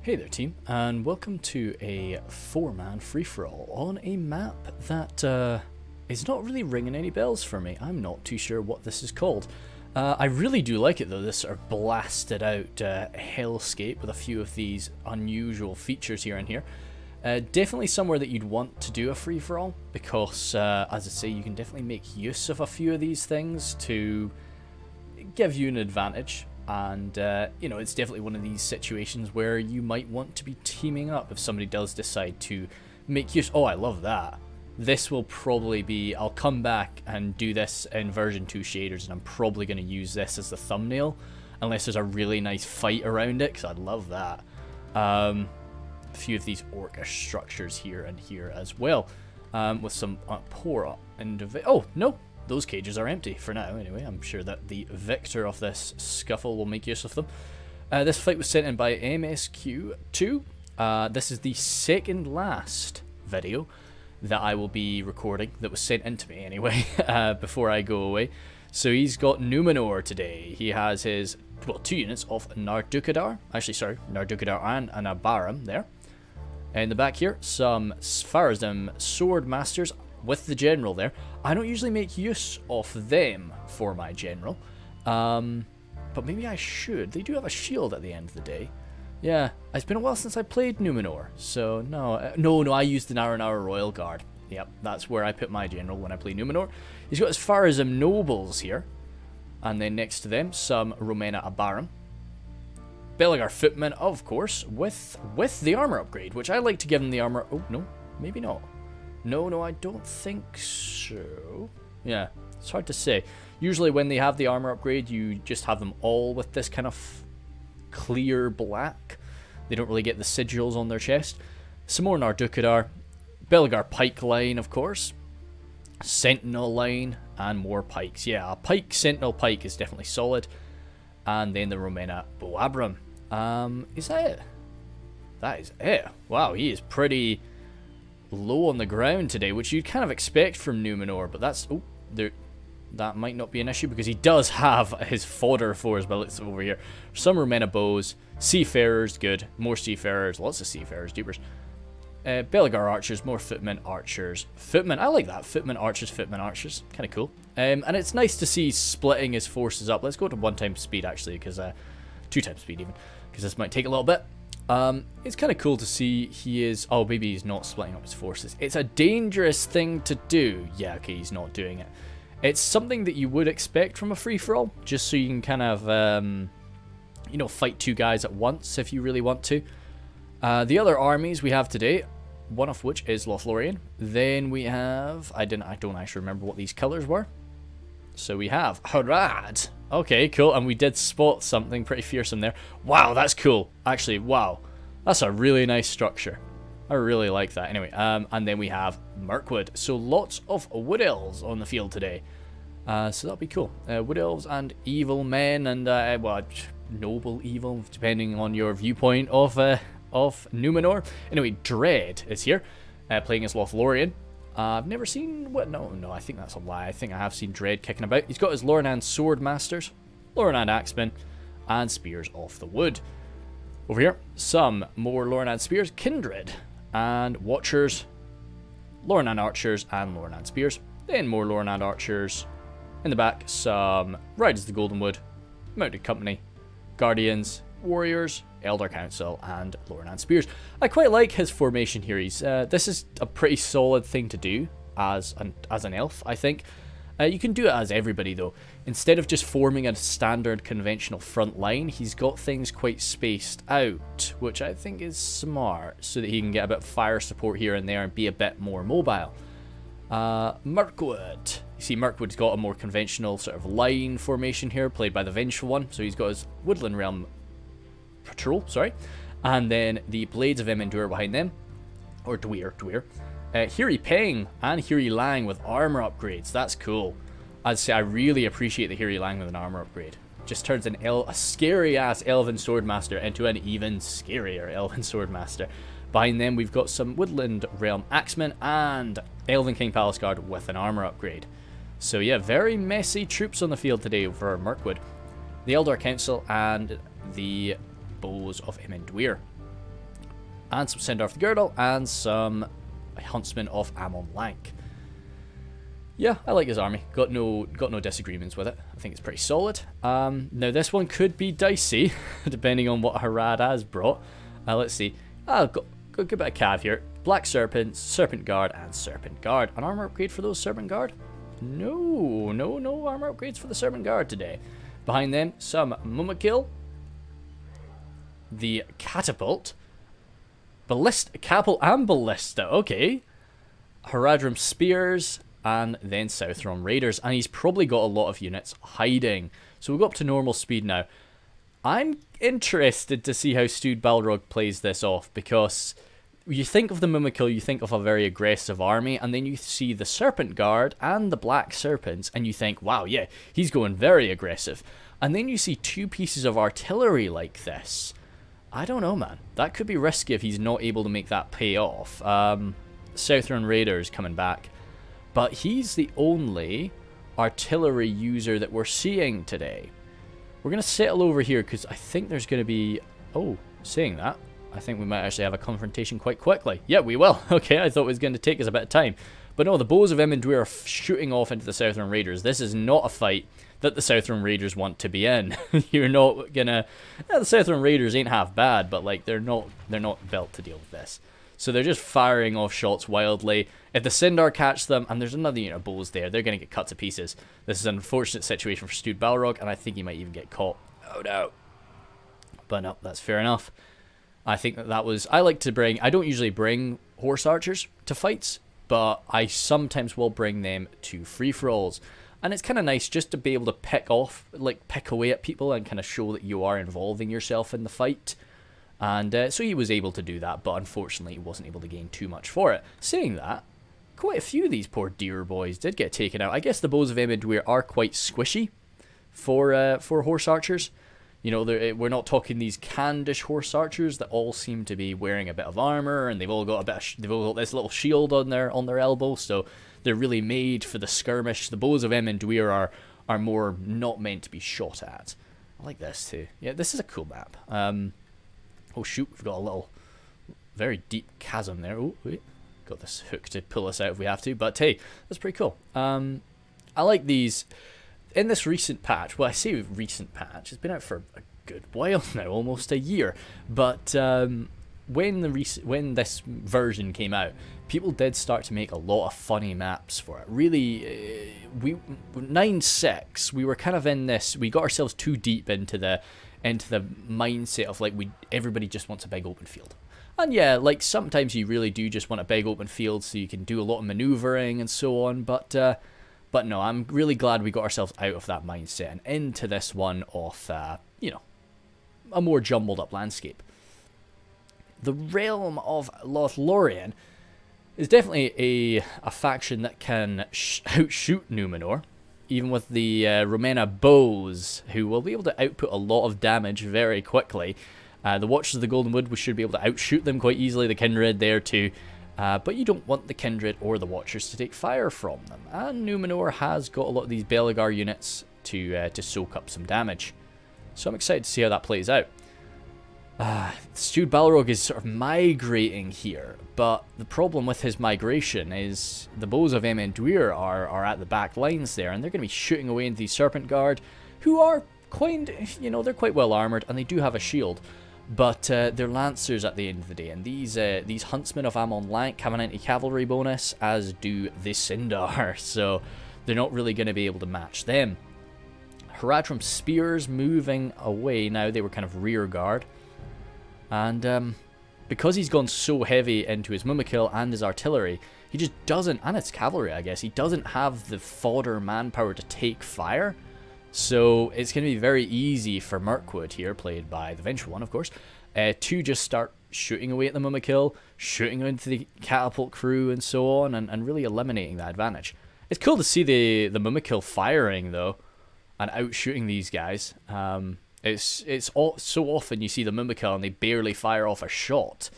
Hey there team, and welcome to a 4-man free-for-all on a map that is not really ringing any bells for me. I'm not too sure what this is called. I really do like it though, this sort of blasted out hellscape with a few of these unusual features here and here. Definitely somewhere that you'd want to do a free-for-all because, as I say, you can definitely make use of a few of these things to give you an advantage. And, you know, it's definitely one of these situations where you might want to be teaming up if somebody does decide to make use. Oh, I love that. This will probably be, I'll come back and do this in version 2 shaders, and I'm probably going to use this as the thumbnail, unless there's a really nice fight around it, because I'd love that. A few of these orcish structures here and here as well, with some poor individual. Oh, no. Those cages are empty for now, anyway. I'm sure that the victor of this scuffle will make use of them. This fight was sent in by MSQ2. This is the second last video that I will be recording that was sent in to me anyway, before I go away. So he's got Numenor today. He has his, well, 2 units of Nardukadar. Actually, sorry, Nardukadar and an Abarim there. In the back here, some Farazdim Sword Masters with the general there. I don't usually make use of them for my general, but maybe I should. They do have a shield at the end of the day. Yeah, it's been a while since I played Numenor, so no, I used the Naranara Royal Guard. Yep, that's where I put my general when I play Numenor. He's got his Farazdim Nobles here, and then next to them, some Romena Abarim. Belagar Footmen, of course, with the armor upgrade, which I like to give them the armor. Oh, no, maybe not. No, I don't think so. Yeah, it's hard to say. Usually when they have the armor upgrade, you just have them all with this kind of clear black. They don't really get the sigils on their chest. Some more Nardukadar. Belagar Pike line, of course. Sentinel line, and more pikes. Yeah, a pike, Sentinel Pike is definitely solid. And then the Romena Boabram. Is that it? That is it. Wow, he is pretty low on the ground today, which you'd kind of expect from Numenor, but that's, oh, there, that might not be an issue because he does have his fodder for his bullets over here. Some Romena bows, seafarers, good, more seafarers, lots of seafarers, deepers. Belagar archers, more footmen, archers, footmen. I like that, footmen, archers, kind of cool. And it's nice to see splitting his forces up. Let's go to 1 times speed actually, because 2 times speed even, because this might take a little bit. It's kind of cool to see he is... Oh, maybe he's not splitting up his forces. It's a dangerous thing to do. Yeah, okay, he's not doing it. It's something that you would expect from a free-for-all, just so you can kind of, you know, fight 2 guys at once if you really want to. The other armies we have today, one of which is Lothlorien. Then we have... I don't actually remember what these colours were. So we have Harad. Okay, cool. And we did spot something pretty fearsome there. Wow, that's cool. Actually, wow. That's a really nice structure. I really like that. Anyway, and then we have Mirkwood. So lots of Wood Elves on the field today. So that'll be cool. Wood Elves and evil men and, well, noble evil, depending on your viewpoint of Numenor. Anyway, Dread is here, playing as Lothlorien. I've never seen... What? No, I think that's a lie. I think I have seen Dread kicking about. He's got his Lornan Sword Masters, Lornan Axemen, and Spears of the Wood. Over here, some more Lornan Spears, Kindred, and Watchers, Lornan Archers, and Lornan Spears. Then more Lornan Archers. In the back, some Riders of the Golden Wood, Mounted Company, Guardians, Warriors, Elder Council, and Lornan Spears. I quite like his formation here. He's this is a pretty solid thing to do as an elf, I think. You can do it as everybody though. Instead of just forming a standard conventional front line, he's got things quite spaced out, which I think is smart, so that he can get a bit of fire support here and there and be a bit more mobile. Mirkwood. You see, Mirkwood's got a more conventional sort of line formation here, played by the Vengeful One. So he's got his Woodland Realm Patrol, sorry, and then the Blades of Emendure behind them, or Dweir. Hiri Peng and Hiri Lang with armor upgrades. That's cool. I'd say I really appreciate the Hiri Lang with an armor upgrade. Just turns a scary ass Elven Swordmaster into an even scarier Elven Swordmaster. Behind them we've got some Woodland Realm Axemen and Elven King Palace Guard with an armor upgrade. So yeah, very messy troops on the field today for Mirkwood. The Elder Council and the Bows of Emendure. and some Sindar of the Girdle, and some Huntsmen of Amon Lank. Yeah, I like his army. Got no disagreements with it. I think it's pretty solid. Now this one could be dicey, depending on what Harad has brought. Let's see. Got a good bit of cav here. Black Serpents, Serpent Guard, and Serpent Guard. An armor upgrade for those Serpent Guard? No armor upgrades for the Serpent Guard today. Behind them, some Mumakil, the Catapult, Catapult and Ballista, okay. Haradrim Spears, and then Southron Raiders. And he's probably got a lot of units hiding. So we'll go up to normal speed now. I'm interested to see how Stewed Balrog plays this off, because you think of the Mumakil, you think of a very aggressive army, and then you see the Serpent Guard and the Black Serpents, and you think, wow, yeah, he's going very aggressive. And then you see two pieces of artillery like this. I don't know, man. That could be risky if he's not able to make that pay off. Southron Raiders coming back. But he's the only artillery user that we're seeing today. We're going to settle over here because I think there's going to be... Oh, saying that, I think we might actually have a confrontation quite quickly. Yeah, we will. Okay, I thought it was going to take us a bit of time. But no, the Bows of Emendwyr are shooting off into the Southron Raiders. This is not a fight that the Southron Raiders want to be in. You're not going to... the Southron Raiders ain't half bad, but like they're not built to deal with this. So they're just firing off shots wildly. If the Sindar catch them, and there's another unit of bows there, they're going to get cut to pieces. This is an unfortunate situation for Stewed Balrog, and I think he might even get caught. Oh no. But no, that's fair enough. I think that was... I like to bring... I don't usually bring horse archers to fights, but I sometimes will bring them to free-for-alls. And it's kind of nice just to be able to pick away at people and kind of show that you are involving yourself in the fight. And so he was able to do that, but unfortunately he wasn't able to gain too much for it. Saying that, quite a few of these poor deer boys did get taken out. I guess the Bows of Emendwyr are quite squishy for horse archers. You know, we're not talking these Candish horse archers that all seem to be wearing a bit of armor, and they've all got they've all got this little shield on their elbow, so they're really made for the skirmish. The Bows of Emendwyr are more not meant to be shot at. I like this too. Yeah, this is a cool map. Oh shoot, we've got a little, very deep chasm there. Oh wait, got this hook to pull us out if we have to. But hey, that's pretty cool. I like these. In this recent patch, well, I say recent patch, it's been out for a good while now, almost a year. But when this version came out, people did start to make a lot of funny maps for it. Really, 9.6, we were kind of in this. We got ourselves too deep into the mindset of like everybody just wants a big open field. And yeah, like sometimes you really do just want a big open field so you can do a lot of maneuvering and so on. But no, I'm really glad we got ourselves out of that mindset and into this one of, you know, a more jumbled up landscape. The realm of Lothlorien is definitely a faction that can outshoot Numenor, even with the Romena bows, who will be able to output a lot of damage very quickly. The Watchers of the Golden Wood, we should be able to outshoot them quite easily, the Kindred there too. But you don't want the Kindred or the Watchers to take fire from them. And Numenor has got a lot of these Belegar units to soak up some damage. So I'm excited to see how that plays out. Stewed Balrog is sort of migrating here, but the problem with his migration is the Bows of Emendwyr are at the back lines there, and they're going to be shooting away into the Serpent Guard, who are quite, you know, they're quite well armoured, and they do have a shield. But they're Lancers at the end of the day, and these Huntsmen of Amon Lank have an anti-cavalry bonus, as do the Sindar, so they're not really going to be able to match them. Haradrim Spears moving away now, they were kind of rear guard. And because he's gone so heavy into his Mumakil and his artillery, he just doesn't, and his cavalry I guess, he doesn't have the fodder manpower to take fire. So it's going to be very easy for Mirkwood here, played by the Vengeful One, of course, to just start shooting away at the Mumakil, shooting into the catapult crew and so on, and really eliminating that advantage. It's cool to see the Mumakil firing, though, and out-shooting these guys. It's so often you see the Mumakil and they barely fire off a shot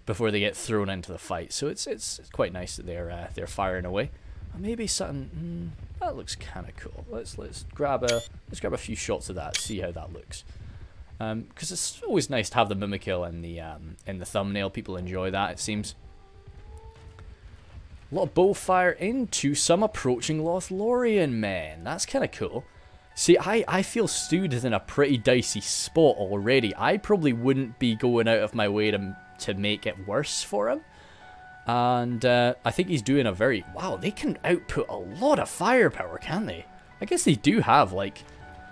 before they get thrown into the fight. So it's quite nice that they're firing away. Maybe something that looks kind of cool. Let's grab a few shots of that, see how that looks. Because it's always nice to have the Mimikill in the thumbnail. People enjoy that, it seems. A lot of bow fire into some approaching Lothlorien men. That's kind of cool. See, I feel Stewed is in a pretty dicey spot already. I probably wouldn't be going out of my way to make it worse for him. And I think he's doing a very... Wow, they can output a lot of firepower, can't they? I guess they do have, like...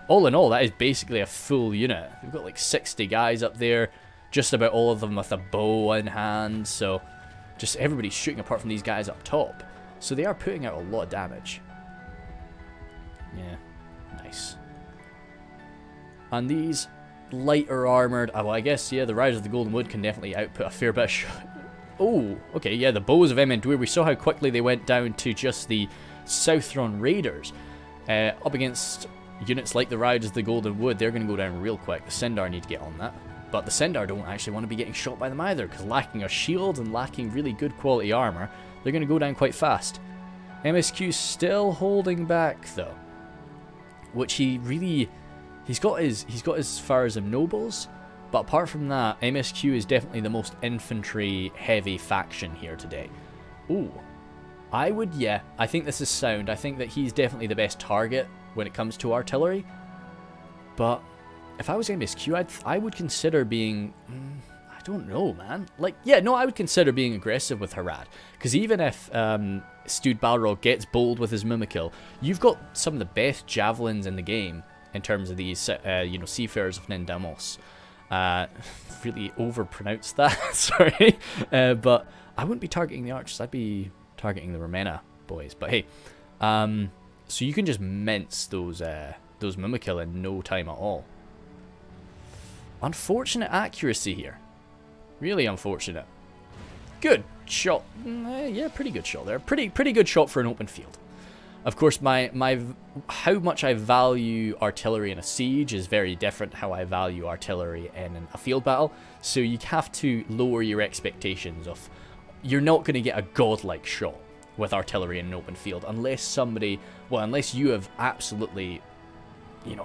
All in all, that is basically a full unit. We've got like 60 guys up there. Just about all of them with a bow in hand. So, just everybody's shooting apart from these guys up top. So they are putting out a lot of damage. Yeah. Nice. And these lighter armored... well, I guess, yeah, the Riders of the Golden Wood can definitely output a fair bit of shot. Oh, okay, yeah, the bows of Emendwir. We saw how quickly they went down to just the Southron Raiders. Up against units like the Riders of the Golden Wood, they're going to go down real quick. The Sindar need to get on that. But the Sindar don't actually want to be getting shot by them either, because lacking a shield and lacking really good quality armor, they're going to go down quite fast. MSQ's still holding back, though. Which he really... He's got his Farazim nobles, but apart from that, MSQ is definitely the most infantry-heavy faction here today. Ooh. I think this is sound. I think that he's definitely the best target when it comes to artillery. But if I was MSQ, I would consider being... I don't know, man. Like, yeah, no, I would consider being aggressive with Harad. Because even if Stewed Balrog gets bold with his Mimikill, you've got some of the best javelins in the game in terms of these, Seafarers of Nindamos. Really overpronounced that, sorry. But I wouldn't be targeting the archers, I'd be targeting the Romena boys. But hey, so you can just mince those Mimikill in no time at all. Unfortunate accuracy here. Really unfortunate. Good shot. Yeah, pretty good shot there. Pretty good shot for an open field. Of course, how much I value artillery in a siege is very different how I value artillery in a field battle. So you have to lower your expectations of... You're not going to get a godlike shot with artillery in an open field unless unless you have absolutely,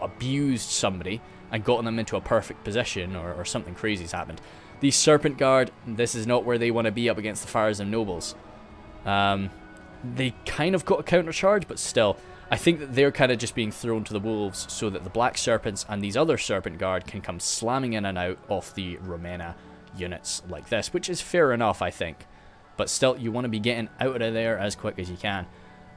abused somebody and gotten them into a perfect position or something crazy's happened. These Serpent Guard, this is not where they want to be up against the Farazim nobles. They kind of got a countercharge, but still, I think that they're kind of just being thrown to the wolves so that the Black Serpents and these other Serpent Guard can come slamming in and out of the Romena units like this, which is fair enough, I think. But still, you want to be getting out of there as quick as you can.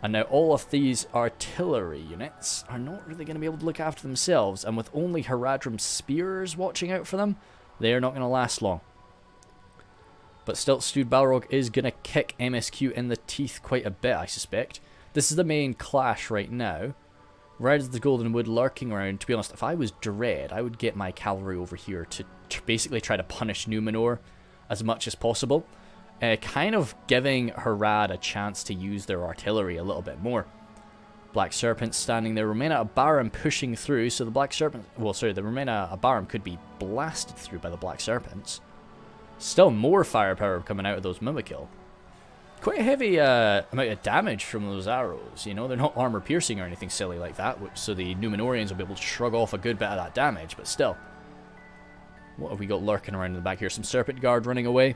And now all of these artillery units are not really going to be able to look after themselves, and with only Haradrim's spears watching out for them, they are not going to last long. But still, Stewed Balrog is going to kick MSQ in the teeth quite a bit, I suspect. This is the main clash right now. Riders of the Golden Wood lurking around. To be honest, if I was Dread, I would get my cavalry over here to basically try to punish Numenor as much as possible. Kind of giving Harad a chance to use their artillery a little bit more. Black Serpents standing there. Romena Abarim pushing through, so the Black Serpents... Well, sorry, the Romena Abarim could be blasted through by the Black Serpents. Still more firepower coming out of those Mimikill. Quite a heavy amount of damage from those arrows, They're not armor piercing or anything silly like that, so the Numenorians will be able to shrug off a good bit of that damage, but still. What have we got lurking around in the back here? Some Serpent Guard running away.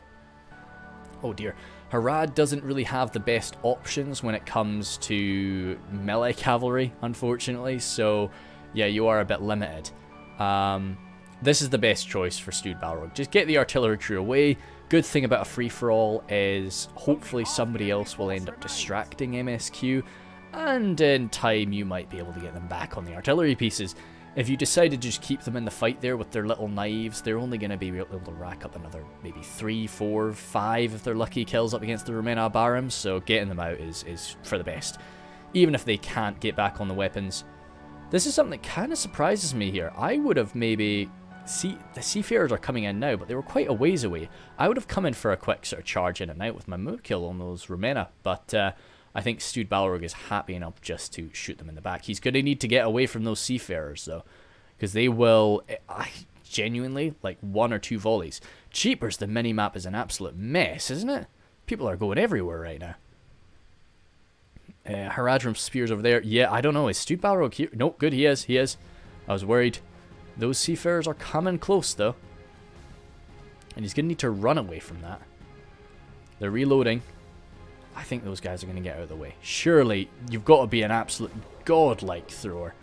Oh dear. Harad doesn't really have the best options when it comes to melee cavalry, unfortunately, so yeah, you are a bit limited. This is the best choice for Stewed Balrog. Just get the artillery crew away. Good thing about a free-for-all is hopefully somebody else will end up distracting MSQ, and in time you might be able to get them back on the artillery pieces. If you decide to just keep them in the fight there with their little knives, they're only going to be able to rack up another maybe 3, 4, 5 if they're lucky kills up against the Romena Abarim, so getting them out is for the best. Even if they can't get back on the weapons. This is something that kind of surprises me here. I would have maybe... the Seafarers are coming in now, but they were quite a ways away. I would have come in for a quick sort of charge in and out with my Mimikill on those Romena, but I think Stewed Balrog is happy enough just to shoot them in the back. He's going to need to get away from those Seafarers, though, because they will, genuinely, like 1 or 2 volleys. Cheapers, the minimap is an absolute mess, isn't it? People are going everywhere right now. Haradrim spears over there. Yeah, I don't know. Is Stewed Balrog here? Nope, good, he is. I was worried. Those seafarers are coming close, though. And he's going to need to run away from that. They're reloading. I think those guys are going to get out of the way. Surely, you've got to be an absolute godlike thrower.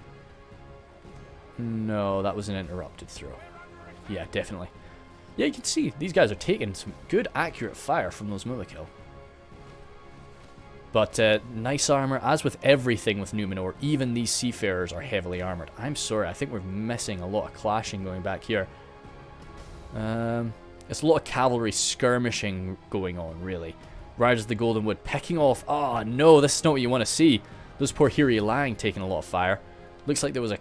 No, that was an interrupted throw. Yeah, definitely. Yeah, you can see these guys are taking some good, accurate fire from those Mumakil. But nice armor. As with everything with Numenor, even these seafarers are heavily armored. I'm sorry, I think we're missing a lot of clashing going back here. It's a lot of cavalry skirmishing going on, really. Riders of the Golden Wood picking off. Oh, no, this is not what you want to see. Those poor Hiri Lang taking a lot of fire. Looks like there was a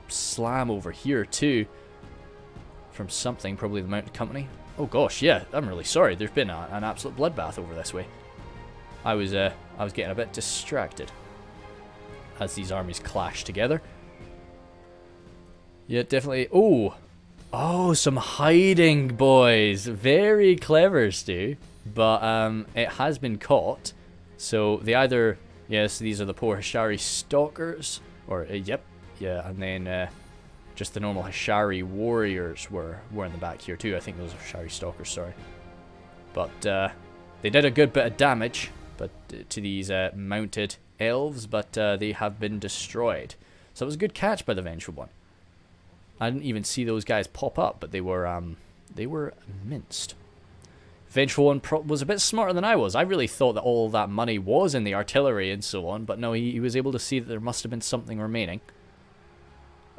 slam over here, too. From something, probably the Mounted Company. Oh, gosh, yeah, I'm really sorry. There's been an absolute bloodbath over this way. I was getting a bit distracted as these armies clash together. Yeah, definitely. Oh, some hiding, boys. Very clever, Stu. But it has been caught. So they either, yes, these are the poor Hashari stalkers, or yep, yeah, and then just the normal Hashari warriors were in the back here too. I think those are Hashari stalkers. Sorry, but they did a good bit of damage, but to these mounted elves, but they have been destroyed. So it was a good catch by the Vengeful One. I didn't even see those guys pop up, but they were minced. Vengeful One was a bit smarter than I was. I really thought that all that money was in the artillery and so on, but no, he was able to see that there must have been something remaining.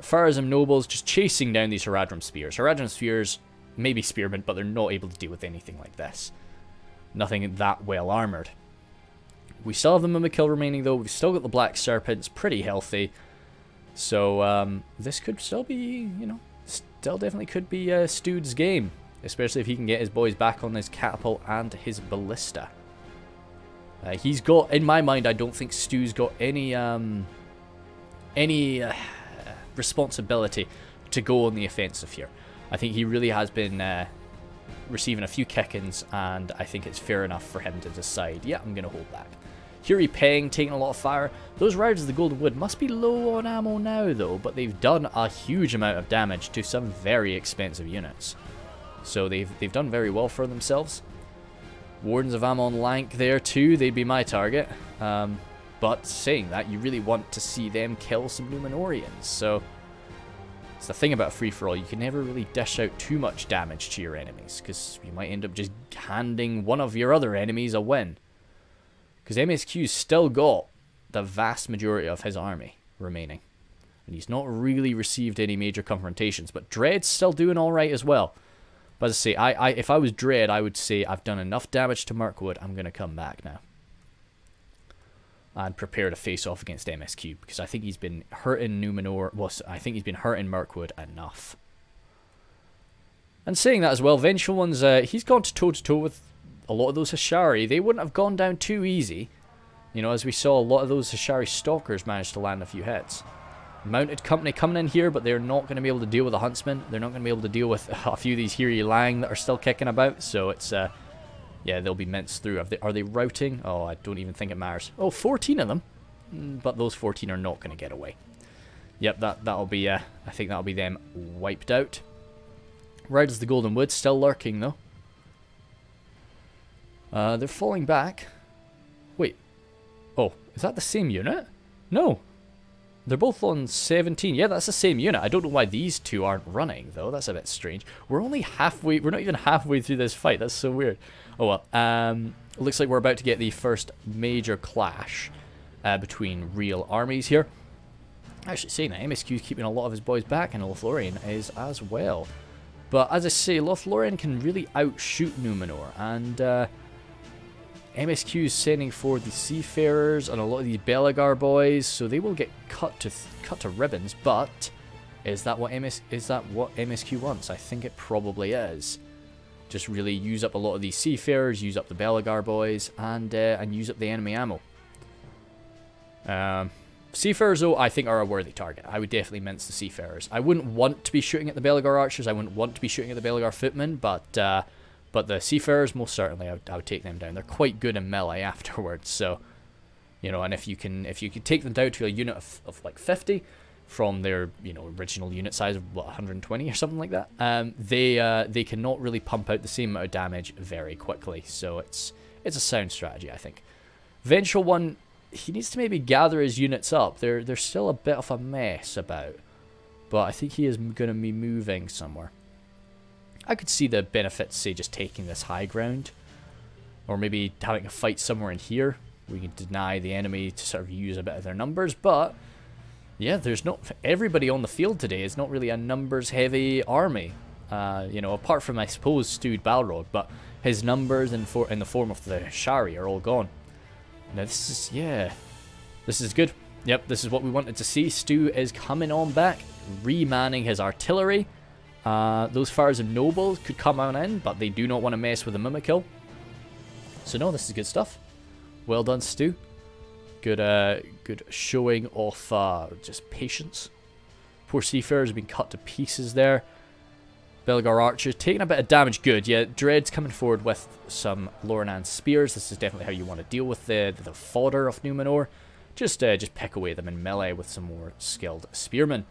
Pharazim nobles just chasing down these Haradrim spears. Haradrim spears may be spearmen, but they're not able to deal with anything like this. Nothing that well armored. We still have the Mumakil remaining, though. We've still got the Black Serpents, pretty healthy. So this could still be, you know, still definitely could be Stude's game. Especially if he can get his boys back on his catapult and his ballista. He's got, in my mind, I don't think Stu's got any responsibility to go on the offensive here. I think he really has been receiving a few kickings, and I think it's fair enough for him to decide, yeah, I'm going to hold back. Hiri Peng taking a lot of fire. Those Riders of the Golden Wood must be low on ammo now, though, but they've done a huge amount of damage to some very expensive units. So they've done very well for themselves. Wardens of Amon Lank there too, they'd be my target. But saying that, you really want to see them kill some Numenorians. So it's the thing about free-for-all, you can never really dish out too much damage to your enemies, because you might end up just handing one of your other enemies a win. Because MSQ's still got the vast majority of his army remaining. And he's not really received any major confrontations, but Dread's still doing alright as well. But as I say, if I was Dread, I would say I've done enough damage to Mirkwood, I'm going to come back now. And prepare to face off against MSQ, because I think he's been hurting Numenor, well, I think he's been hurting Mirkwood enough. And saying that as well, Vengeful One's, he's gone toe-to-toe with a lot of those Hashari. They wouldn't have gone down too easy. You know, as we saw, a lot of those Hashari stalkers managed to land a few hits. Mounted Company coming in here, but they're not going to be able to deal with the Huntsman. They're not going to be able to deal with a few of these Hiri Lang that are still kicking about. So it's, yeah, they'll be minced through. Are they routing? Oh, I don't even think it matters. Oh, 14 of them. But those 14 are not going to get away. Yep, that'll be, I think that'll be them wiped out. Riders of the Golden Wood still lurking, though. They're falling back. Wait. Oh, is that the same unit? No. They're both on 17. Yeah, that's the same unit. I don't know why these two aren't running, though. That's a bit strange. We're only halfway... We're not even halfway through this fight. That's so weird. Oh, well. Looks like we're about to get the first major clash between real armies here. Actually, saying that, MSQ is keeping a lot of his boys back, and Lothlorien is as well. But as I say, Lothlorien can really outshoot Numenor, and... MSQ is sending forward the Seafarers and a lot of these Belagar boys, so they will get cut to ribbons. But is that what MSQ wants? I think it probably is. Just really use up a lot of these Seafarers, use up the Belagar boys, and use up the enemy ammo. Seafarers, though, I think are a worthy target. I would definitely mince the Seafarers. I wouldn't want to be shooting at the Belagar archers. I wouldn't want to be shooting at the Belagar footmen, but the Seafarers, most certainly, I would take them down. They're quite good in melee afterwards, so, you know, and if you can take them down to a unit of like 50, from their, you know, original unit size of, what, 120 or something like that, they cannot really pump out the same amount of damage very quickly. So it's a sound strategy, I think. Vengeful one, he needs to maybe gather his units up. They're still a bit of a mess about, but I think he is going to be moving somewhere. I could see the benefits, say, just taking this high ground, or maybe having a fight somewhere in here. We can deny the enemy to sort of use a bit of their numbers, but yeah, there's not everybody on the field today is not really a numbers-heavy army. You know, apart from, I suppose, Stewed Balrog, but his numbers in the form of the Shari are all gone. Now this is, yeah, this is good. Yep, this is what we wanted to see. Stu is coming on back, remanning his artillery. Those Fires of Nobles could come on in, but they do not want to mess with the Mimikill. So no, this is good stuff. Well done, Stu. Good showing of just patience. Poor Seafarers have been cut to pieces there. Belgar Archers taking a bit of damage. Good, yeah. Dread's coming forward with some Lornan Spears. This is definitely how you want to deal with the fodder of Numenor. Just pick away them in melee with some more skilled spearmen.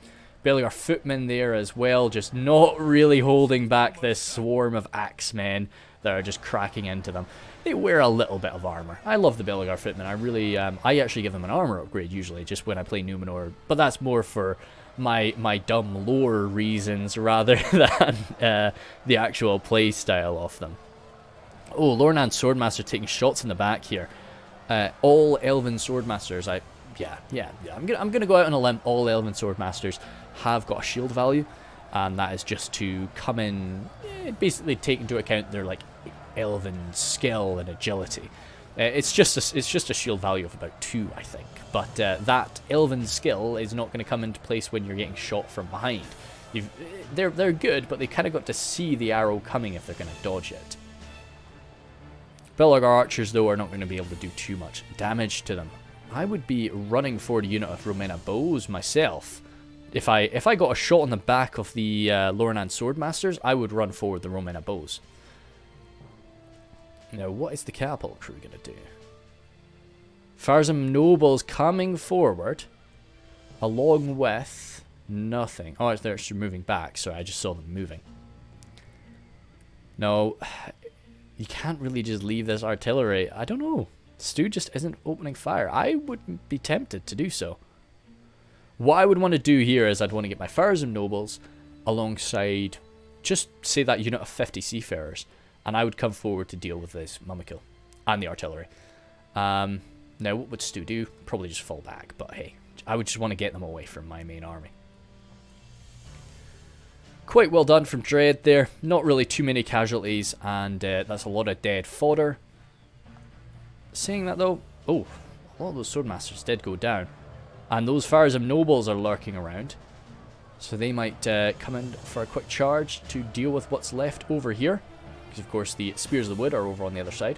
Belgar Footmen there as well, just not really holding back this swarm of axemen that are just cracking into them. They wear a little bit of armor. I love the Belgar Footmen. I really, I actually give them an armor upgrade usually, just when I play Numenor, but that's more for my dumb lore reasons rather than the actual play style of them. Oh, Lornan Swordmaster taking shots in the back here. All Elven Swordmasters, yeah. I'm gonna go out on a limb. All Elven Swordmasters have got a shield value, and that is just to come in, basically take into account their like Elven skill and agility. It's just a shield value of about 2, I think. But that Elven skill is not going to come into place when you're getting shot from behind. They're good, but they kind of got to see the arrow coming if they're going to dodge it. Belgar Archers, though, are not going to be able to do too much damage to them. I would be running forward a unit of Romena Bows myself. If I got a shot on the back of the Lornan Swordmasters, I would run forward the Romena Bows. Now, what is the Capital Crew going to do? Farzam Nobles coming forward, along with nothing. Oh, they're actually moving back. Sorry, I just saw them moving. No, you can't really just leave this artillery. I don't know. Stu just isn't opening fire. I would be tempted to do so. What I would want to do here is I'd want to get my Farzam Nobles alongside, just say, that unit of 50 Seafarers. And I would come forward to deal with this Mimikill and the artillery. Now, what would Stu do? Probably just fall back. But hey, I would just want to get them away from my main army. Quite well done from Dread there. Not really too many casualties. And that's a lot of dead fodder. Saying that though, oh, a lot of those Swordmasters did go down. And those Farzam Nobles are lurking around. So they might come in for a quick charge to deal with what's left over here. Because, of course, the Spears of the Wood are over on the other side.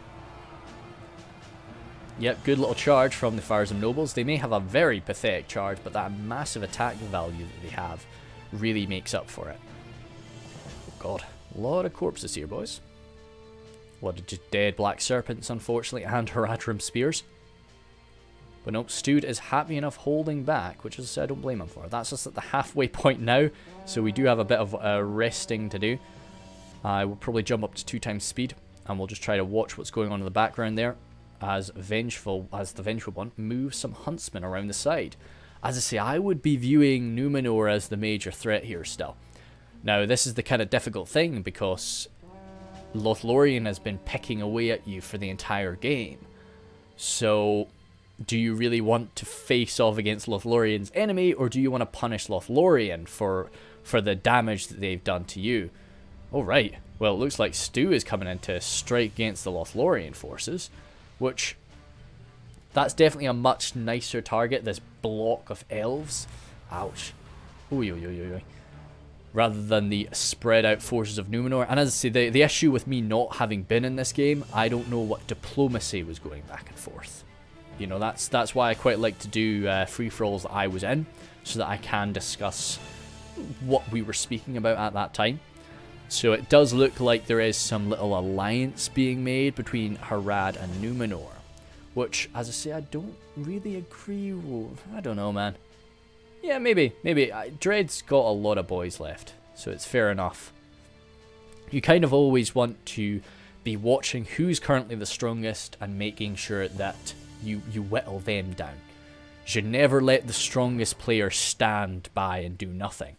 Yep, good little charge from the Farzam Nobles. They may have a very pathetic charge, but that massive attack value that they have really makes up for it. Oh, God. A lot of corpses here, boys. A lot of just dead Black Serpents, unfortunately, and Haradrim Spears. But nope, Stewed is happy enough holding back, which is, I don't blame him for. That's just at the halfway point now, so we do have a bit of resting to do. I will probably jump up to 2 times speed, and we'll just try to watch what's going on in the background there, as the Vengeful one moves some huntsmen around the side. As I say, I would be viewing Numenor as the major threat here still. Now, this is the kind of difficult thing, because Lothlorien has been picking away at you for the entire game. So, do you really want to face off against Lothlorien's enemy, or do you want to punish Lothlorien for the damage that they've done to you? Alright, well, it looks like Stu is coming in to strike against the Lothlorien forces, which, that's definitely a much nicer target, this block of elves. Ouch. Oy. Rather than the spread out forces of Numenor. And as I say, the issue with me not having been in this game, I don't know what diplomacy was going back and forth. You know, that's why I quite like to do free-for-alls that I was in, so that I can discuss what we were speaking about at that time. So it does look like there is some little alliance being made between Harad and Numenor, which, as I say, I don't really agree with. I don't know, man. Yeah, maybe. Dread's got a lot of boys left, so it's fair enough. You kind of always want to be watching who's currently the strongest and making sure that you whittle them down. You should never let the strongest player stand by and do nothing.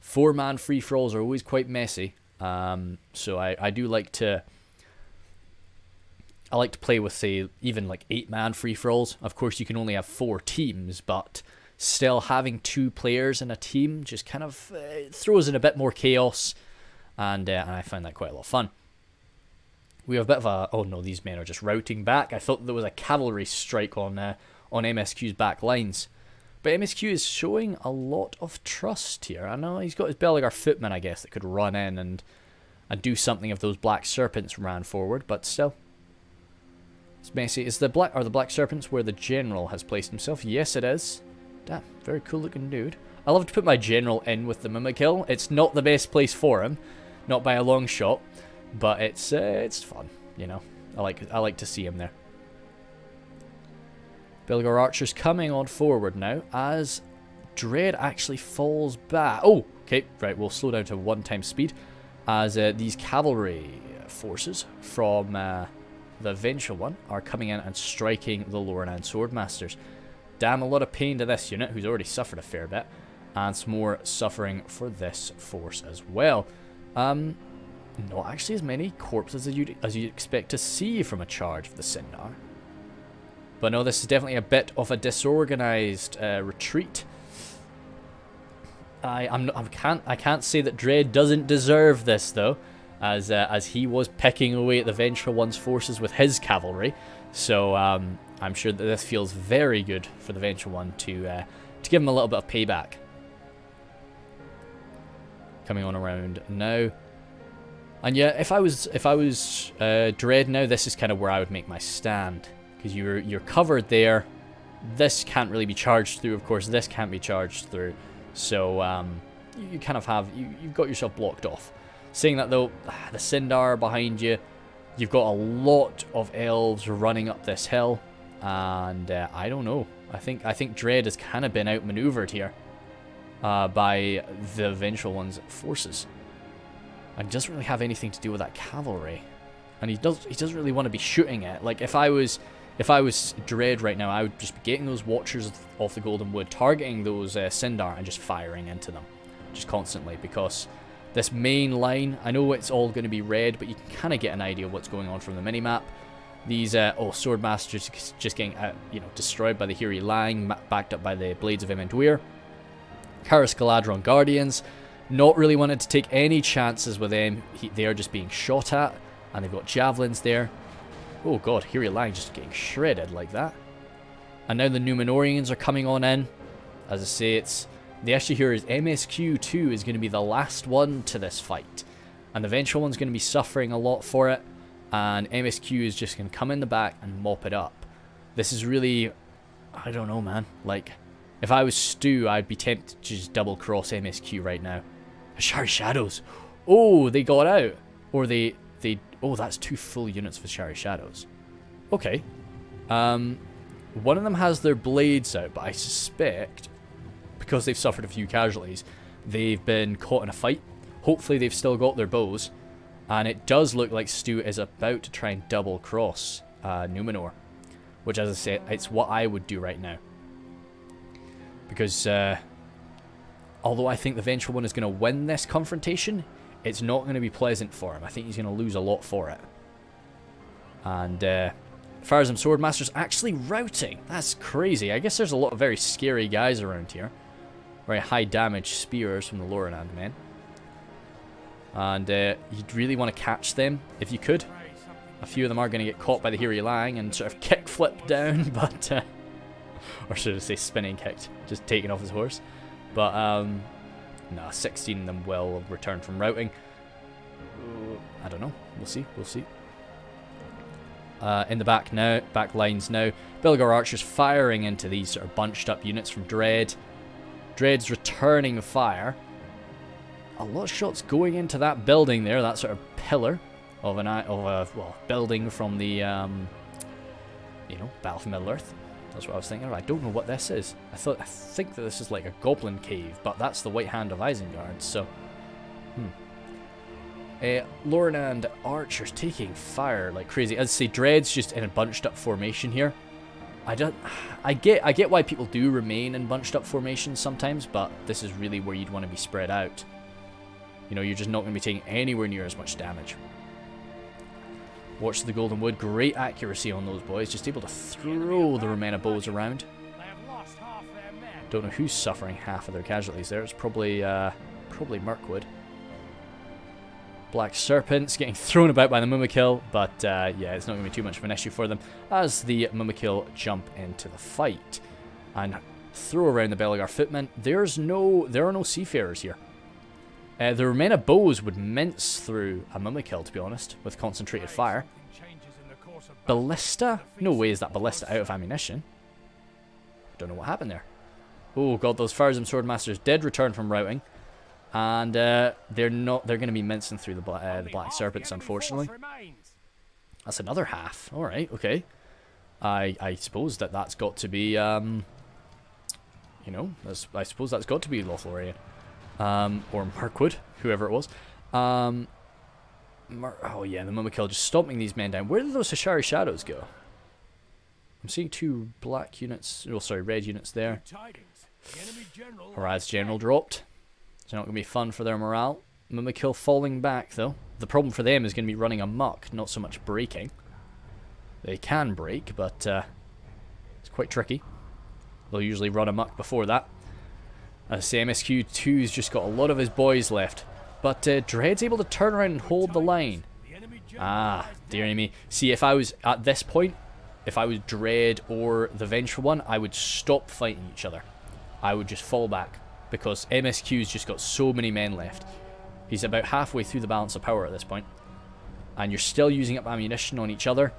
4-man free-for-alls are always quite messy, so I do like to... I like to play with, say, even like 8-man free-for-alls. Of course, you can only have 4 teams, but still having 2 players in a team just kind of throws in a bit more chaos, and I find that quite a lot of fun. We have a bit of a... Oh no, these men are just routing back. I thought there was a cavalry strike on MSQ's back lines. But MSQ is showing a lot of trust here. I know he's got his Belegar footmen, I guess, that could run in and do something if those black serpents ran forward, but still. It's messy. Are the black serpents where the general has placed himself? Yes, it is. Damn, very cool looking dude. I love to put my general in with the Mimikill. It's not the best place for him, not by a long shot, but it's fun, you know. I like to see him there. Belegar archers coming on forward now as Dread actually falls back. Oh, okay, right, we'll slow down to 1x speed as these cavalry forces from the Vengeful One are coming in and striking the Lothlorien Swordmasters. Damn, a lot of pain to this unit, who's already suffered a fair bit, and some more suffering for this force as well. Not actually as many corpses as you'd expect to see from a charge of the Sindar. But no, this is definitely a bit of a disorganized retreat. I can't say that Dread doesn't deserve this though, as he was picking away at the Vengeful One's forces with his cavalry. So I'm sure that this feels very good for the Vengeful One to give him a little bit of payback. Coming on around now. And yeah, if I was Dread now, this is kind of where I would make my stand, because you're covered there. This can't really be charged through, of course. This can't be charged through, so you kind of have you've got yourself blocked off. Saying that though, the Sindar behind you, you've got a lot of elves running up this hill, and I don't know. I think Dread has kind of been outmaneuvered here by the Vengeful One's forces. And he doesn't really have anything to do with that cavalry, and he doesn't really want to be shooting it. Like if I was Dread right now, I would just be getting those Watchers off the Golden Wood, targeting those Sindar, and just firing into them, just constantly. Because this main line, I know it's all going to be red, but you can kind of get an idea of what's going on from the minimap. These Swordmasters just getting destroyed by the Hiri Lang, backed up by the Blades of Emendwyr. Karis Galadron Guardians. Not really wanted to take any chances with them. They are just being shot at, and they've got javelins there. Oh god, Hiri Lang just getting shredded like that. And now the Numenorians are coming on in. As I say, the issue here is MSQ2 is going to be the last one to this fight, and the Vengeful One's going to be suffering a lot for it, and MSQ is just going to come in the back and mop it up. This is really, I don't know, man. Like, if I was Stu, I'd be tempted to just double cross MSQ right now. Ashari Shadows. Oh, they got out. Or they oh, that's 2 full units of Ashari Shadows. Okay. One of them has their blades out, but I suspect, because they've suffered a few casualties, they've been caught in a fight. Hopefully they've still got their bows. And it does look like Stu is about to try and double cross Numenor. Which, as I said, it's what I would do right now. Because although I think the Vengeful One is going to win this confrontation, it's not going to be pleasant for him. I think he's going to lose a lot for it. And Farazim Swordmasters actually routing. That's crazy. I guess there's a lot of very scary guys around here. Very high damage spears from the Lothlorien men. And you'd really want to catch them if you could. A few of them are going to get caught by the Hiri Lang and sort of kick flip down, but or should I say spinning kicked, just taking off his horse. But no, 16 of them will return from routing. I don't know. We'll see. We'll see. In the back now, back lines now. Belegar archers firing into these sort of bunched up units from Dread. Dread's returning fire. A lot of shots going into that building there, that sort of pillar of a building from the Battle for Middle Earth. That's what I was thinking of. I don't know what this is. I think that this is like a goblin cave, but that's the White Hand of Isengard, so... Lorne and archers taking fire like crazy. As I say, Dread's just in a bunched up formation here. I get why people do remain in bunched up formations sometimes, but this is really where you'd want to be spread out. You know, you're just not going to be taking anywhere near as much damage. Watch the Golden Wood. Great accuracy on those boys. Just able to throw the Romana bows around. Don't know who's suffering half of their casualties there. It's probably Mirkwood. Black Serpents getting thrown about by the Mumakil, but yeah, it's not going to be too much of an issue for them as the Mumakil jump into the fight and throw around the Belegar footmen. There are no seafarers here. The Romana bows would mince through a Mumakil, to be honest, with concentrated fire. Ballista? No way is that Ballista out of ammunition. Don't know what happened there. Oh god, those Farazim Swordmasters did return from routing. And they're going to be mincing through the Black Serpents, unfortunately. That's another half. Alright, okay. I suppose that's got to be, you know, I suppose that's got to be Lothlorien. Or Mirkwood, whoever it was. Oh yeah, the Mumakil just stomping these men down. Where did those Hashari Shadows go? I'm seeing two black units, oh sorry, red units there. Harad's general dropped. It's not going to be fun for their morale. Mumakil falling back, though. The problem for them is going to be running amok, not so much breaking. They can break, but it's quite tricky. They'll usually run amok before that. As the MSQ2's just got a lot of his boys left. But Dread's able to turn around and hold the line. Ah, dearie me. See, if I was at this point, if I was Dread or the Vengeful One, I would stop fighting each other. I would just fall back. Because MSQ's just got so many men left. He's about halfway through the balance of power at this point. And you're still using up ammunition on each other.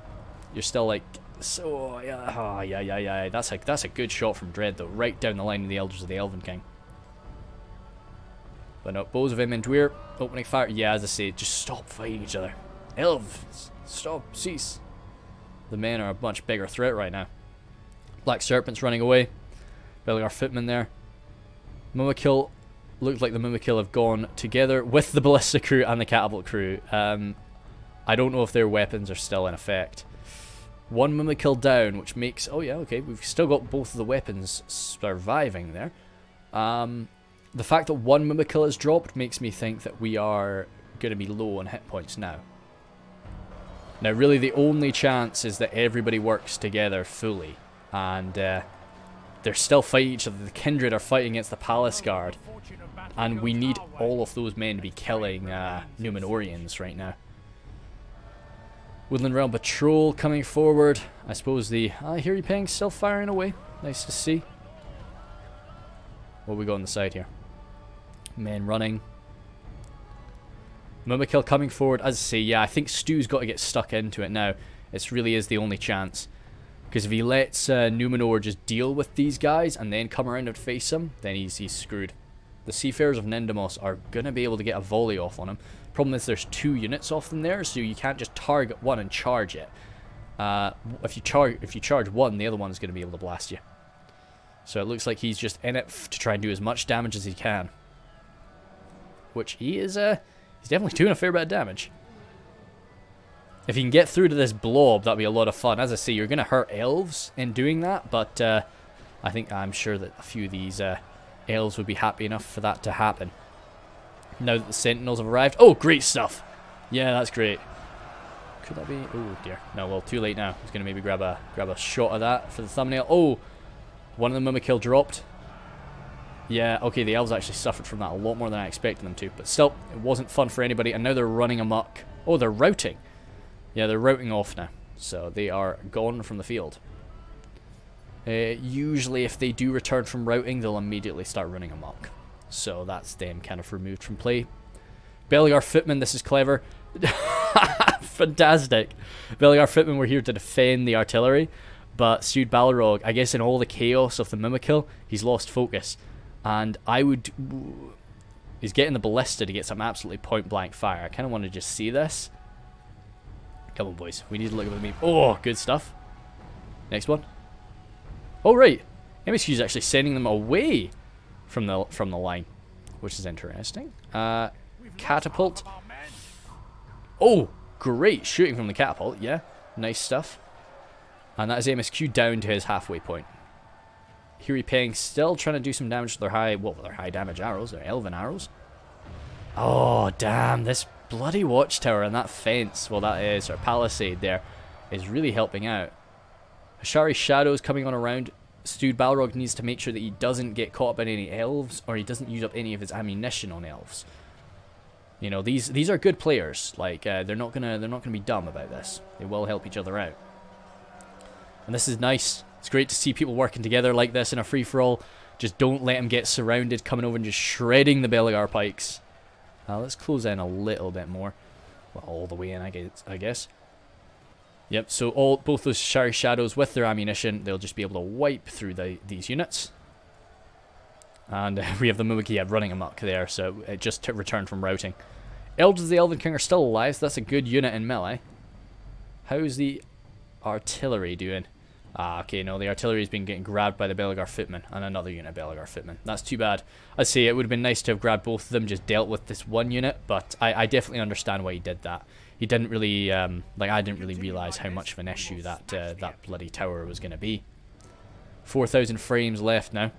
You're still like, so, yeah, oh, yeah. That's a good shot from Dread, though. Right down the line of the Elders of the Elven King. But no, Bows of Imendweir, opening fire. Yeah, as I say, just stop fighting each other. Elves, stop, cease. The men are a much bigger threat right now. Black Serpent's running away. Belegar footmen there. Mumakil, looked like the Mumakil have gone together with the Ballista crew and the Catapult crew. I don't know if their weapons are still in effect. One Mumakil down, which makes... Oh yeah, okay, we've still got both of the weapons surviving there. The fact that one Mumakil has dropped makes me think that we are going to be low on hit points now. Now really the only chance is that everybody works together fully. And... they're still fighting each other. The Kindred are fighting against the Palace Guard. And we need all of those men to be killing Numenorians right now. Woodland Realm Patrol coming forward. I suppose the... I hear you ping still firing away. Nice to see. What we got on the side here? Men running. Mumakil coming forward. As I say, yeah, I think Stu's got to get stuck into it now. It really is the only chance. Because if he lets Numenor just deal with these guys and then come around and face them, then he's screwed. The Seafarers of Nindamos are going to be able to get a volley off on him. Problem is there's 2 units off them there, so you can't just target one and charge it. If you charge one, the other one is going to be able to blast you. So it looks like he's just in it to try and do as much damage as he can. Which he is, he's definitely doing a fair bit of damage. If you can get through to this blob, that'd be a lot of fun. As I say, you're going to hurt elves in doing that, but I'm sure that a few of these elves would be happy enough for that to happen. Now that the sentinels have arrived. Oh, great stuff. Yeah, that's great. Could that be? Oh dear. No, well, too late now. I was going to maybe grab a shot of that for the thumbnail. Oh, one of the Mumakil dropped. Yeah, okay, the elves actually suffered from that a lot more than I expected them to, but still, it wasn't fun for anybody, and now they're running amok. Oh, they're routing. Yeah, they're routing off now, so they are gone from the field. Usually, if they do return from routing, they'll immediately start running amok. So that's them kind of removed from play. Belegar footmen, this is clever. Fantastic. Belegar footmen were here to defend the artillery, but Sud Balrog, I guess in all the chaos of the Mumakil, he's lost focus. And I would... He's getting the ballista to get some absolutely point-blank fire. I kind of want to just see this. Come on, boys. We need to look at the meme. Oh, good stuff. Next one. Oh, right. MSQ is actually sending them away from the line, which is interesting. Catapult. Oh, great shooting from the catapult. Yeah, nice stuff. And that is MSQ down to his halfway point. Here Peng still trying to do some damage to their high damage arrows, their elven arrows. Oh, damn, this bloody watchtower and that fence, well, that is, or palisade there, is really helping out. Ashari Shadows coming on around. Stewed Balrog needs to make sure that he doesn't get caught up in any elves, or he doesn't use up any of his ammunition on elves. You know, these are good players. Like, they're not gonna be dumb about this. They will help each other out. And this is nice. It's great to see people working together like this in a free-for-all. Just don't let them get surrounded, coming over and just shredding the Belegar pikes. Let's close in a little bit more. Well, all the way in, I guess. Yep, so both those Shari Shadows with their ammunition, they'll just be able to wipe through these units. And we have the Mumakiad running amok there, so it just returned from routing. Elders of the Elven King are still alive, so that's a good unit in melee. How's the artillery doing? Okay, no, the artillery's been getting grabbed by the Belegar Footmen, and another unit of Belegar Footmen. That's too bad. I'd say it would have been nice to have grabbed both of them, just dealt with this one unit, but I definitely understand why he did that. He didn't really, like, I didn't really realise how much of an issue that bloody tower was going to be. 4,000 frames left now,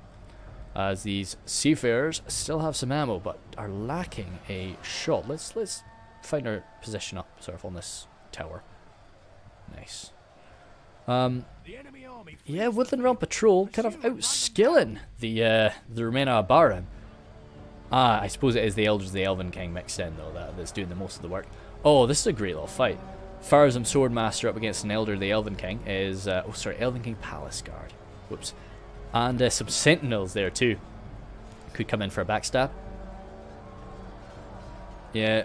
as these seafarers still have some ammo, but are lacking a shot. Let's find our position up, sort of, on this tower. Nice. Yeah, Woodland Realm Patrol kind of outskilling the Rumena Abarim. I suppose it is the Elders of the Elven King mixed in, though, that's doing the most of the work. Oh, this is a great little fight. Farazim Swordmaster up against an Elder of the Elven King is... Elven King Palace Guard. Whoops. And some Sentinels there, too. Could come in for a backstab. Yeah,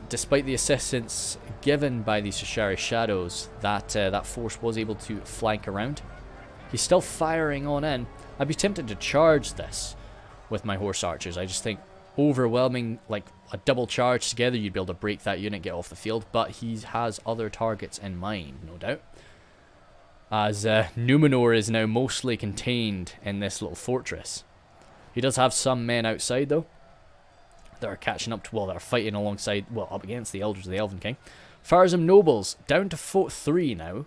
despite the assistance given by the Shari Shadows, that force was able to flank around. He's still firing on in. I'd be tempted to charge this with my horse archers. I just think overwhelming, like a double charge together, you'd be able to break that unit, get off the field. But he has other targets in mind, no doubt. As Numenor is now mostly contained in this little fortress. He does have some men outside, though. That are catching up to, well, that are fighting alongside, well, up against the Elders of the Elven King. Farazim Nobles, down to 3 now.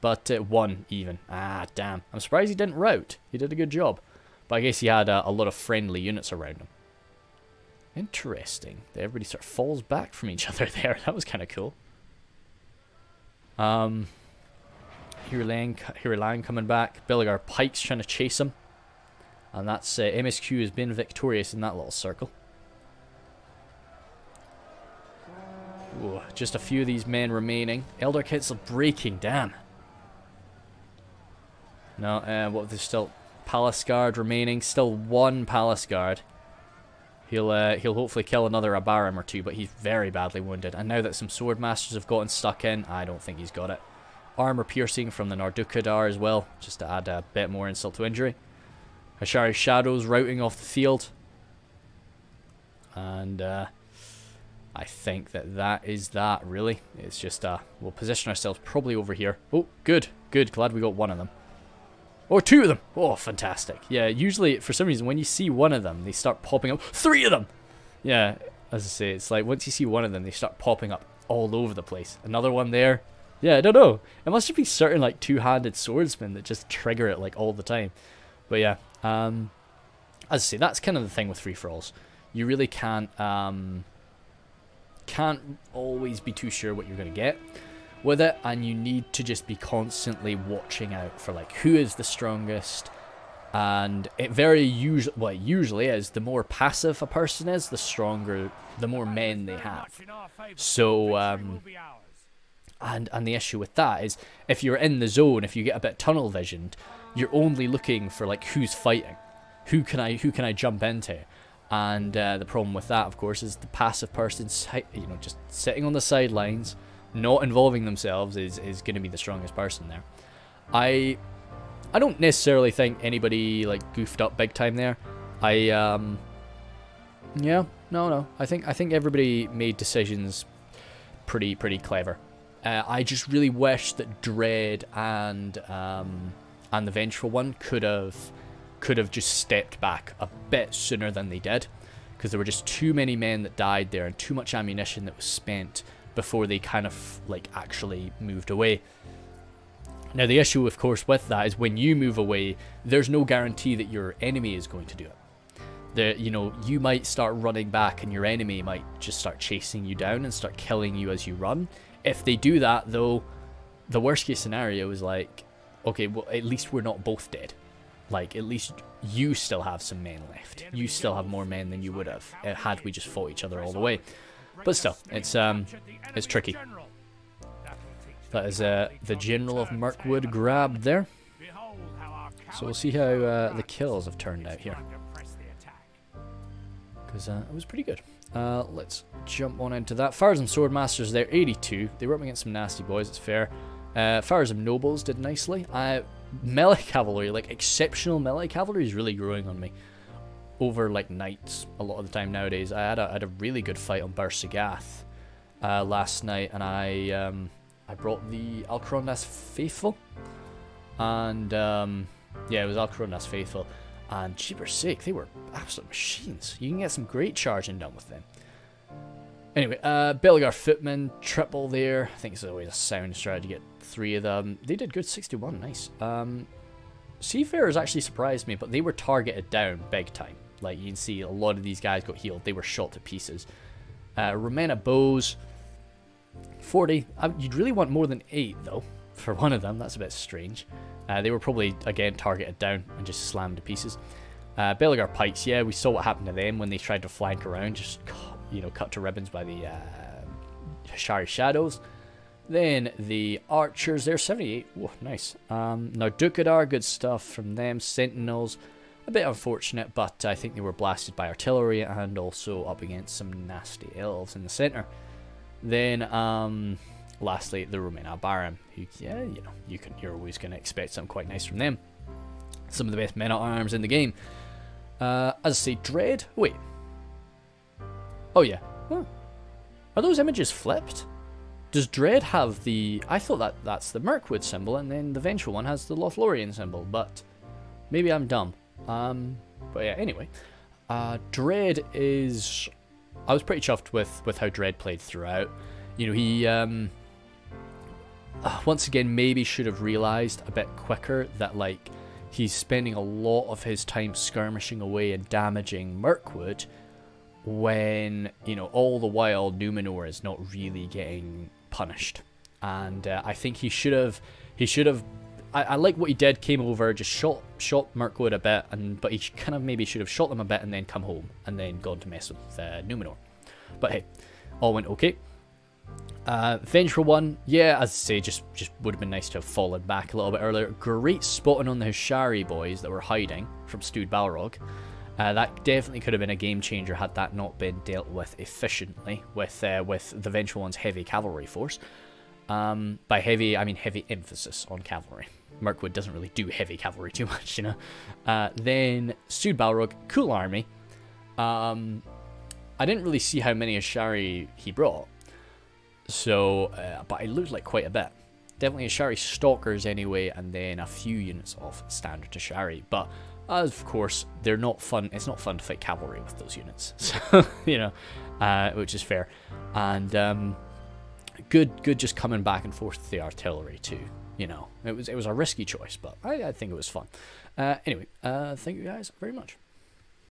But 1 even. Ah, damn. I'm surprised he didn't rout. He did a good job. But I guess he had a lot of friendly units around him. Interesting. Everybody sort of falls back from each other there. That was kind of cool. Hiralang coming back. Belegar Pikes trying to chase him. And that's MSQ has been victorious in that little circle. Ooh, just a few of these men remaining. Elder Kitzel breaking, damn. No, there's still Palace Guard remaining. Still 1 Palace Guard. He'll hopefully kill another Abarim or 2, but he's very badly wounded. And now that some Swordmasters have gotten stuck in, I don't think he's got it. Armor piercing from the Nardukadar as well, just to add a bit more insult to injury. Ashari Shadows routing off the field. And I think that is that, really. It's just, we'll position ourselves probably over here. Oh, good, good. Glad we got 1 of them. Or 2 of them. Oh, fantastic. Yeah, usually, for some reason, when you see 1 of them, they start popping up. 3 of them! Yeah, as I say, it's like, once you see 1 of them, they start popping up all over the place. Another one there. Yeah, I don't know. It must just be certain, like, two-handed swordsmen that just trigger it, like, all the time. But yeah, as I say, that's kind of the thing with free-for-alls. You really can't always be too sure what you're going to get with it, and you need to just be constantly watching out for, like, who is the strongest. And it usually is, the more passive a person is, the stronger, the more men they have. So and the issue with that is, if you're in the zone, if you get a bit tunnel visioned, you're only looking for, like, who's fighting, who can I jump into. And the problem with that, of course, is the passive person, you know, just sitting on the sidelines, not involving themselves, is going to be the strongest person there. I don't necessarily think anybody, like, goofed up big time there. Yeah, no. I think everybody made decisions pretty clever. I just really wish that Dread and and the Vengeful one could have just stepped back a bit sooner than they did, because there were just too many men that died there and too much ammunition that was spent before they kind of like actually moved away. Now the issue, of course, with that is when you move away, there's no guarantee that your enemy is going to do it. You know, you might start running back and your enemy might just start chasing you down and start killing you as you run. If they do that, though, the worst case scenario is like, okay, well, at least we're not both dead. Like, at least you still have some men left. You still have more men than you would have had we just fought each other all the way. But still, it's tricky. That is the General of Mirkwood grabbed there. So we'll see how the kills have turned out here. Because it was pretty good. Let's jump on into that. Fires and Swordmasters there, 82. They were up against some nasty boys, it's fair. Fires and Nobles did nicely. Melee Cavalry, like exceptional melee cavalry, is really growing on me. Over like knights a lot of the time nowadays. I had a really good fight on Barsigath last night, and I brought the Alcrondas Faithful, and yeah, it was Alcrondas Faithful, and jeepers sake, they were absolute machines. You can get some great charging done with them. Anyway, Belgar Footmen, triple there. I think it's always a sound strategy to get 3 of them. They did good, 61, nice. Seafarers actually surprised me, but they were targeted down big time. Like, you can see a lot of these guys got healed. They were shot to pieces. Romana Bows, 40. You'd really want more than 8, though, for one of them. That's a bit strange. They were probably, again, targeted down and just slammed to pieces. Belgar Pikes, yeah, we saw what happened to them when they tried to flank around. Just, you know, cut to ribbons by the Hashari Shadows. Then the Archers, they're 78. Whoa, nice. Now Dukadar, good stuff from them. Sentinels, a bit unfortunate, but I think they were blasted by artillery and also up against some nasty elves in the centre. Then, lastly, the Romana Baron, who, yeah, you know, you're always going to expect something quite nice from them. Some of the best men-at-arms in the game. As I say, Dread. Wait. Oh yeah. Huh. Are those images flipped? Does Dread have the... I thought that's the Mirkwood symbol, and then the Vengeful one has the Lothlorien symbol, but maybe I'm dumb. But yeah, anyway. Dread is... I was pretty chuffed with how Dread played throughout. You know, he... once again, maybe should have realised a bit quicker that, like, he's spending a lot of his time skirmishing away and damaging Mirkwood, when, you know, all the while Numenor is not really getting punished. And I think he should have, I like what he did, came over, just shot Mirkwood a bit, but he kind of maybe should have shot them a bit and then come home, and then gone to mess with Numenor. But hey, all went okay. Vengeful one, yeah, as I say, just would have been nice to have fallen back a little bit earlier. Great spotting on the Hashari boys that were hiding from Stewed Balrog. That definitely could have been a game changer had that not been dealt with efficiently with the Vengeful one's heavy cavalry force. By heavy, I mean heavy emphasis on cavalry. Mirkwood doesn't really do heavy cavalry too much, you know. Then Stewed Balrog, cool army. I didn't really see how many Ashari he brought, so but it looked like quite a bit. Definitely Ashari stalkers anyway, and then a few units of standard Ashari, but of course, they're not fun. It's not fun to fight cavalry with those units, so you know, which is fair. And good, just coming back and forth with the artillery too. You know, it was a risky choice, but I think it was fun. Anyway, thank you guys very much.